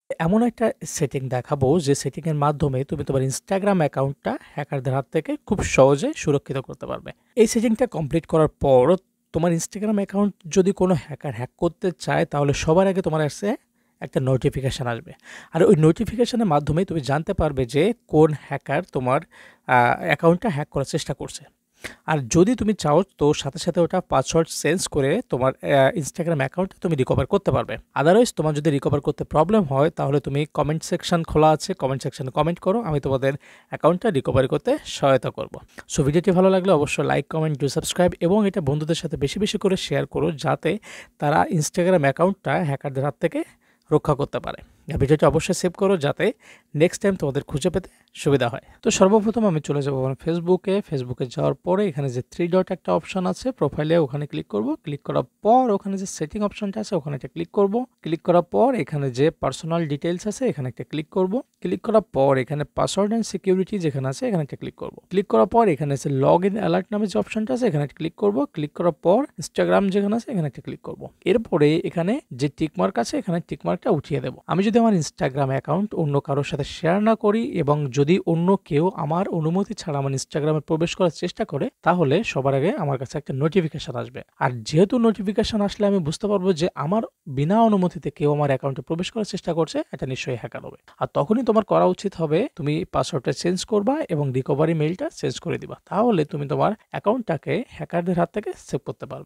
এমন একটা সেটিং দেখাবো যে সেটিং এর মাধ্যমে তুমি তোমার Instagram অ্যাকাউন্টটা হ্যাকারদের হাত থেকে খুব সহজে সুরক্ষিত করতে পারবে। এই সেটিংটা কমপ্লিট করার পর তোমার Instagram অ্যাকাউন্ট যদি কোনো হ্যাকার হ্যাক করতে চায় তাহলে সবার আগে তোমার কাছে একটা নোটিফিকেশন আসবে। আর ওই নোটিফিকেশনের মাধ্যমে তুমি জানতে পারবে যে কোন হ্যাকার তোমার অ্যাকাউন্টটা হ্যাক করার চেষ্টা করছে। আর যদি তুমি চাও তো সাথে ওটা পাসওয়ার্ড চেঞ্জ করে তোমার Instagram অ্যাকাউন্টটা তুমি রিকভার করতে পারবে। আদারওয়াইজ তোমার যদি রিকভার করতে প্রবলেম হয় তাহলে তুমি কমেন্ট সেকশন খোলা আছে, কমেন্ট সেকশনে কমেন্ট করো। আমি তোমাদের অ্যাকাউন্টটা রিকভারি করতে সহায়তা করব। সো ভিডিওটি ভালো লাগলে অবশ্যই লাইক, কমেন্ট, ডু সাবস্ক্রাইব এবং এটা বন্ধুদের সাথে বেশি করে শেয়ার করো যাতে তারা Instagram অ্যাকাউন্টটা হ্যাকারদের হাত থেকে রক্ষা করতে পারে। ভিডিওটি অবশ্যই সেভ করো যাতে নেক্সট টাইম তোমাদের খুঁজে পেতে সুবিধা হয়। তো সর্বপ্রথম আমি চলে যাবো আমার ফেসবুকে যাওয়ার পরে এখানে যে 3 ডট একটা অপশন আছে প্রোফাইলে, ওখানে ক্লিক করব। ক্লিক করার পর ওখানে যে সেটিং অপশনটা আছে ওখানে একটা ক্লিক করব। ক্লিক করার পর এখানে যে পার্সোনাল ডিটেইলস আছে এখানে একটা ক্লিক করব। ক্লিক করার পর এখানে পাসওয়ার্ড অ্যান্ড সিকিউরিটি যেখানে আছে এখানে একটা ক্লিক করব। ক্লিক করার পর এখানে যে লগ ইন অ্যালার্ট নামে যে অপশনটা আছে এখানে একটা ক্লিক করব। ক্লিক করার পর ইনস্টাগ্রাম যেখানে আছে এখানে একটা ক্লিক করব। এরপরে এখানে যে টিকমার্ক আছে এখানে টিকমার্কটা উঠিয়ে দেব। আমি যদি আমার ইনস্টাগ্রাম অ্যাকাউন্ট অন্য কারোর সাথে শেয়ার না করি এবং যদি অন্য কেউ আমার অনুমতি ছাড়া আমার ইনস্টাগ্রামে প্রবেশ করার চেষ্টা করে তাহলে সবার আগে আমার কাছে একটা নোটিফিকেশন আসবে। আর যেহেতু নোটিফিকেশন আসলে আমি বুঝতে পারবো যে আমার বিনা অনুমতিতে কেউ আমার অ্যাকাউন্টে প্রবেশ করার চেষ্টা করছে, এটা নিশ্চয়ই হ্যাকার হবে। আর তখনই তোমার করা উচিত হবে তুমি পাসওয়ার্ডটা চেঞ্জ করবা এবং রিকভারি মেইলটা চেঞ্জ করে দিবা। তাহলে তুমি তোমার অ্যাকাউন্টটাকে হ্যাকারদের হাত থেকে সেভ করতে পারবে।